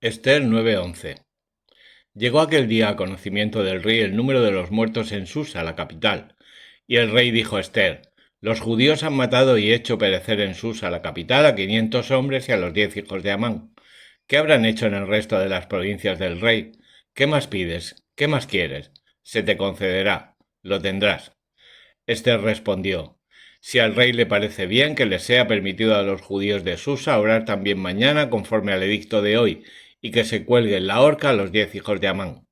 Ester 9:11. Llegó aquel día a conocimiento del rey el número de los muertos en Susa, la capital. Y el rey dijo a Ester: Los judíos han matado y hecho perecer en Susa, la capital, a 500 hombres y a los 10 hijos de Amán. ¿Qué habrán hecho en el resto de las provincias del rey? ¿Qué más pides? ¿Qué más quieres? Se te concederá, lo tendrás. Ester respondió: Si al rey le parece bien que les sea permitido a los judíos de Susa orar también mañana conforme al edicto de hoy, y que se cuelgue en la horca a los 10 hijos de Amán.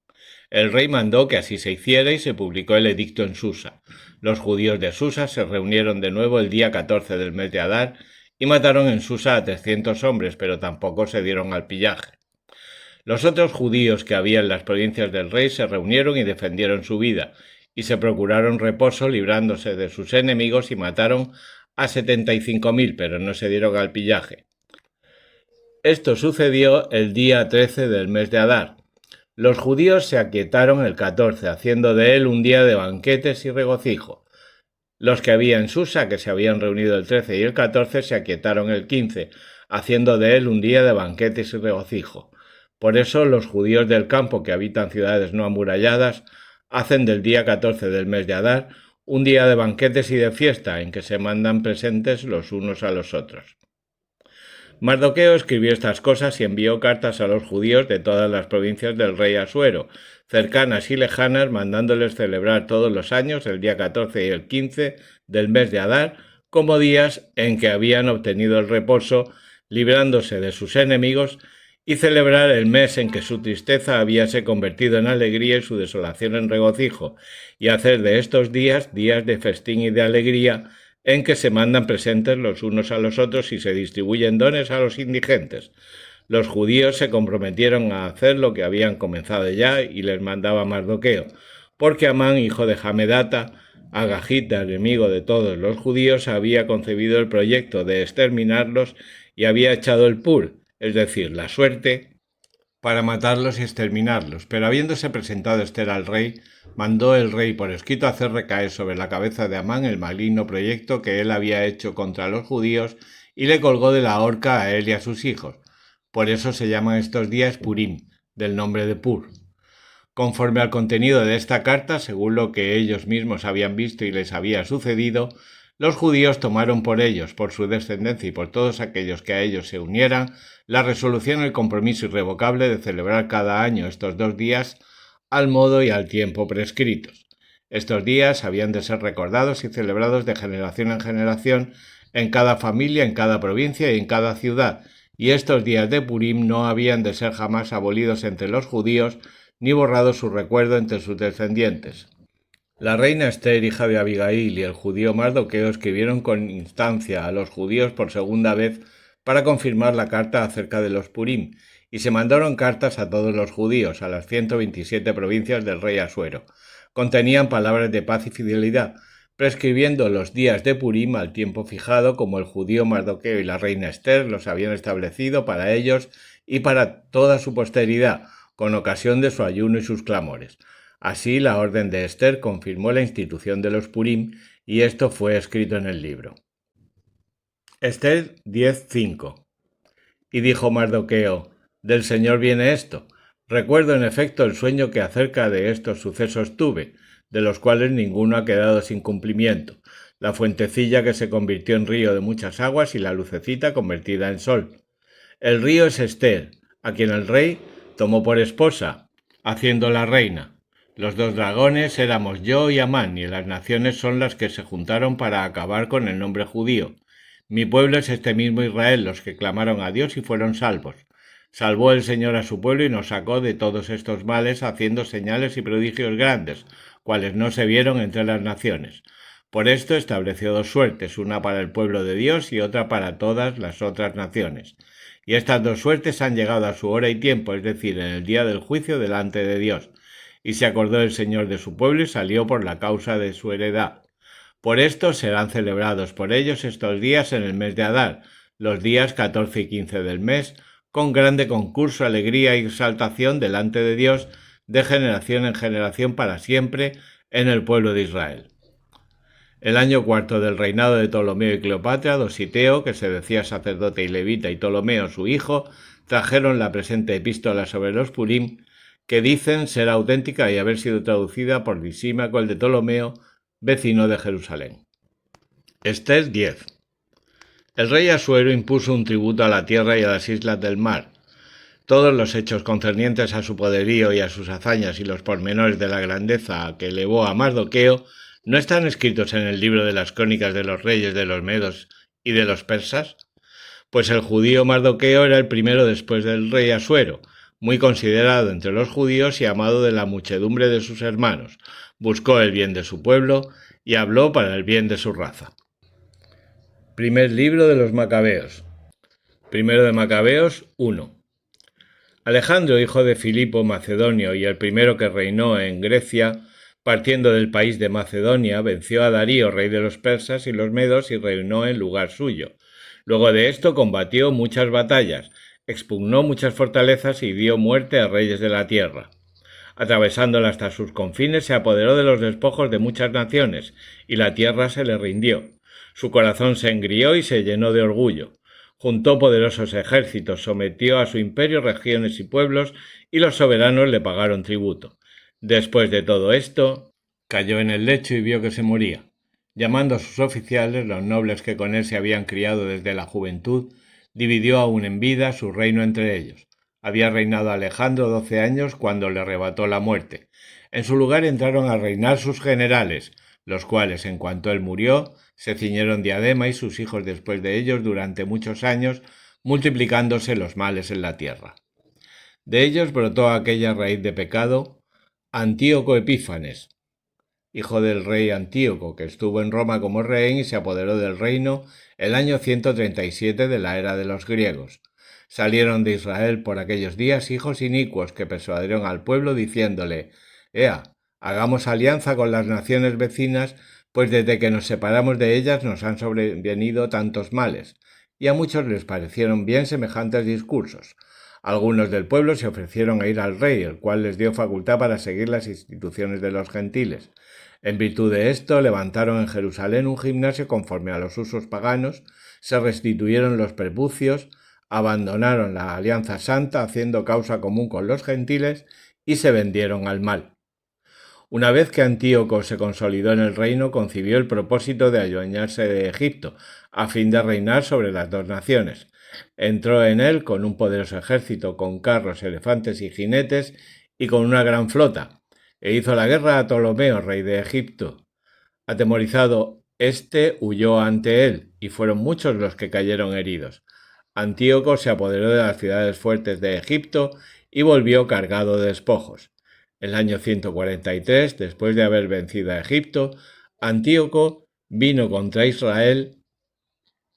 El rey mandó que así se hiciera y se publicó el edicto en Susa. Los judíos de Susa se reunieron de nuevo el día 14 del mes de Adar y mataron en Susa a 300 hombres, pero tampoco se dieron al pillaje. Los otros judíos que había en las provincias del rey se reunieron y defendieron su vida, y se procuraron reposo librándose de sus enemigos y mataron a 75.000, pero no se dieron al pillaje. Esto sucedió el día 13 del mes de Adar. Los judíos se aquietaron el 14, haciendo de él un día de banquetes y regocijo. Los que había en Susa, que se habían reunido el 13 y el 14, se aquietaron el 15, haciendo de él un día de banquetes y regocijo. Por eso los judíos del campo que habitan ciudades no amuralladas hacen del día 14 del mes de Adar un día de banquetes y de fiesta en que se mandan presentes los unos a los otros. Mardoqueo escribió estas cosas y envió cartas a los judíos de todas las provincias del rey Asuero, cercanas y lejanas, mandándoles celebrar todos los años el día 14 y el 15 del mes de Adar como días en que habían obtenido el reposo, librándose de sus enemigos, y celebrar el mes en que su tristeza habíase convertido en alegría y su desolación en regocijo, y hacer de estos días días de festín y de alegría, en que se mandan presentes los unos a los otros y se distribuyen dones a los indigentes. Los judíos se comprometieron a hacer lo que habían comenzado ya y les mandaba Mardoqueo, porque Amán, hijo de Hamedata, agagita, enemigo de todos los judíos, había concebido el proyecto de exterminarlos y había echado el pur, es decir, la suerte, para matarlos y exterminarlos. Pero habiéndose presentado Ester al rey, mandó el rey por escrito hacer recaer sobre la cabeza de Amán el maligno proyecto que él había hecho contra los judíos y le colgó de la horca a él y a sus hijos. Por eso se llaman estos días Purim, del nombre de Pur. Conforme al contenido de esta carta, según lo que ellos mismos habían visto y les había sucedido, los judíos tomaron por ellos, por su descendencia y por todos aquellos que a ellos se unieran, la resolución y el compromiso irrevocable de celebrar cada año estos 2 días al modo y al tiempo prescritos. Estos días habían de ser recordados y celebrados de generación en generación en cada familia, en cada provincia y en cada ciudad, y estos días de Purim no habían de ser jamás abolidos entre los judíos ni borrado su recuerdo entre sus descendientes. La reina Ester, hija de Abigail, y el judío Mardoqueo escribieron con instancia a los judíos por segunda vez para confirmar la carta acerca de los Purim, y se mandaron cartas a todos los judíos, a las 127 provincias del rey Asuero. Contenían palabras de paz y fidelidad, prescribiendo los días de Purim al tiempo fijado, como el judío Mardoqueo y la reina Ester los habían establecido para ellos y para toda su posteridad, con ocasión de su ayuno y sus clamores. Así, la orden de Ester confirmó la institución de los Purim, y esto fue escrito en el libro. Ester 10:5. Y dijo Mardoqueo: Del Señor viene esto. Recuerdo en efecto el sueño que acerca de estos sucesos tuve, de los cuales ninguno ha quedado sin cumplimiento. La fuentecilla que se convirtió en río de muchas aguas y la lucecita convertida en sol. El río es Ester, a quien el rey tomó por esposa, haciéndola reina. Los 2 dragones éramos yo y Amán, y las naciones son las que se juntaron para acabar con el nombre judío. Mi pueblo es este mismo Israel, los que clamaron a Dios y fueron salvos. Salvó el Señor a su pueblo y nos sacó de todos estos males, haciendo señales y prodigios grandes, cuales no se vieron entre las naciones. Por esto estableció 2 suertes, una para el pueblo de Dios y otra para todas las otras naciones. Y estas 2 suertes han llegado a su hora y tiempo, es decir, en el día del juicio delante de Dios. Y se acordó el Señor de su pueblo y salió por la causa de su heredad. Por esto serán celebrados por ellos estos días en el mes de Adar, los días 14 y 15 del mes, con grande concurso, alegría y exaltación delante de Dios, de generación en generación para siempre, en el pueblo de Israel. El año 4 del reinado de Ptolomeo y Cleopatra, Dositeo, que se decía sacerdote y levita, y Ptolomeo su hijo, trajeron la presente epístola sobre los Purim, que dicen ser auténtica y haber sido traducida por Lisímaco el de Ptolomeo, vecino de Jerusalén. Ester 10. El rey Asuero impuso un tributo a la tierra y a las islas del mar. Todos los hechos concernientes a su poderío y a sus hazañas y los pormenores de la grandeza que elevó a Mardoqueo no están escritos en el libro de las crónicas de los reyes de los medos y de los persas. Pues el judío Mardoqueo era el primero después del rey Asuero, muy considerado entre los judíos y amado de la muchedumbre de sus hermanos. Buscó el bien de su pueblo y habló para el bien de su raza. Primer libro de los Macabeos. Primero de Macabeos 1. Alejandro, hijo de Filipo Macedonio y el primero que reinó en Grecia, partiendo del país de Macedonia, venció a Darío, rey de los persas y los medos, y reinó en lugar suyo. Luego de esto combatió muchas batallas, expugnó muchas fortalezas y dio muerte a reyes de la tierra. Atravesándola hasta sus confines, se apoderó de los despojos de muchas naciones, y la tierra se le rindió. Su corazón se engrió y se llenó de orgullo. Juntó poderosos ejércitos, sometió a su imperio regiones y pueblos, y los soberanos le pagaron tributo. Después de todo esto, cayó en el lecho y vio que se moría. Llamando a sus oficiales, los nobles que con él se habían criado desde la juventud, dividió aún en vida su reino entre ellos. Había reinado Alejandro 12 años cuando le arrebató la muerte. En su lugar entraron a reinar sus generales, los cuales, en cuanto él murió, se ciñeron diadema y sus hijos después de ellos durante muchos años, multiplicándose los males en la tierra. De ellos brotó aquella raíz de pecado, Antíoco Epífanes, hijo del rey Antíoco, que estuvo en Roma como rehén y se apoderó del reino el año 137 de la era de los griegos. Salieron de Israel por aquellos días hijos inicuos que persuadieron al pueblo diciéndole: «Ea, hagamos alianza con las naciones vecinas, pues desde que nos separamos de ellas nos han sobrevenido tantos males». Y a muchos les parecieron bien semejantes discursos. Algunos del pueblo se ofrecieron a ir al rey, el cual les dio facultad para seguir las instituciones de los gentiles. En virtud de esto, levantaron en Jerusalén un gimnasio conforme a los usos paganos, se restituyeron los prepucios, abandonaron la alianza santa haciendo causa común con los gentiles y se vendieron al mal. Una vez que Antíoco se consolidó en el reino, concibió el propósito de adueñarse de Egipto, a fin de reinar sobre las dos naciones. Entró en él con un poderoso ejército, con carros, elefantes y jinetes, y con una gran flota, e hizo la guerra a Ptolomeo, rey de Egipto. Atemorizado, éste huyó ante él, y fueron muchos los que cayeron heridos. Antíoco se apoderó de las ciudades fuertes de Egipto y volvió cargado de despojos. El año 143, después de haber vencido a Egipto, Antíoco vino contra Israel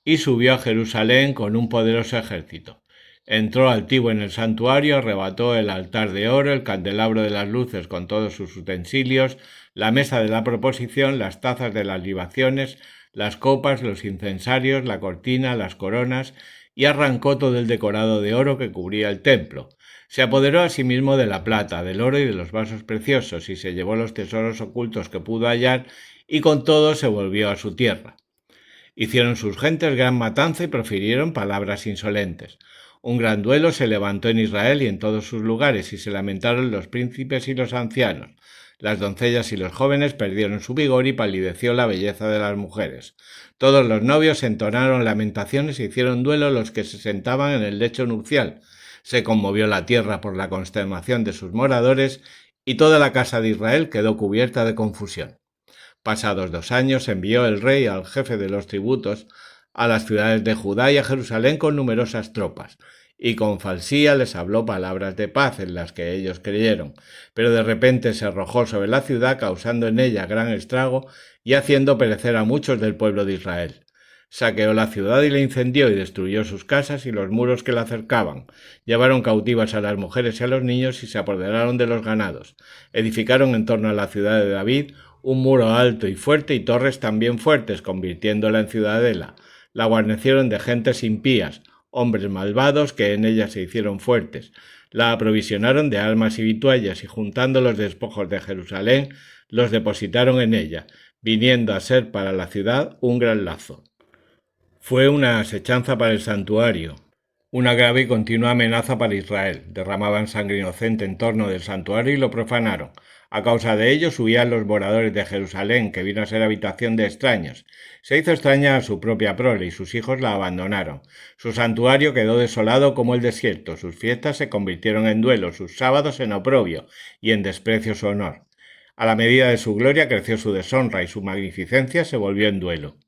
y subió a Jerusalén con un poderoso ejército. Entró altivo en el santuario, arrebató el altar de oro, el candelabro de las luces con todos sus utensilios, la mesa de la proposición, las tazas de las libaciones, las copas, los incensarios, la cortina, las coronas, y arrancó todo el decorado de oro que cubría el templo. Se apoderó asimismo de la plata, del oro y de los vasos preciosos, y se llevó los tesoros ocultos que pudo hallar, y con todo se volvió a su tierra. Hicieron sus gentes gran matanza y profirieron palabras insolentes. Un gran duelo se levantó en Israel y en todos sus lugares, y se lamentaron los príncipes y los ancianos. Las doncellas y los jóvenes perdieron su vigor y palideció la belleza de las mujeres. Todos los novios entonaron lamentaciones e hicieron duelo los que se sentaban en el lecho nupcial. Se conmovió la tierra por la consternación de sus moradores, y toda la casa de Israel quedó cubierta de confusión. Pasados 2 años envió el rey al jefe de los tributos a las ciudades de Judá y a Jerusalén con numerosas tropas, y con falsía les habló palabras de paz en las que ellos creyeron, pero de repente se arrojó sobre la ciudad, causando en ella gran estrago y haciendo perecer a muchos del pueblo de Israel. Saqueó la ciudad y la incendió y destruyó sus casas y los muros que la cercaban. Llevaron cautivas a las mujeres y a los niños y se apoderaron de los ganados. Edificaron en torno a la ciudad de David un muro alto y fuerte y torres también fuertes, convirtiéndola en ciudadela. La guarnecieron de gentes impías, hombres malvados que en ella se hicieron fuertes. La aprovisionaron de armas y vituallas y juntando los despojos de Jerusalén, los depositaron en ella, viniendo a ser para la ciudad un gran lazo. Fue una asechanza para el santuario, una grave y continua amenaza para Israel. Derramaban sangre inocente en torno del santuario y lo profanaron. A causa de ello subían los moradores de Jerusalén, que vino a ser habitación de extraños. Se hizo extraña a su propia prole y sus hijos la abandonaron. Su santuario quedó desolado como el desierto, sus fiestas se convirtieron en duelo, sus sábados en oprobio y en desprecio su honor. A la medida de su gloria creció su deshonra y su magnificencia se volvió en duelo.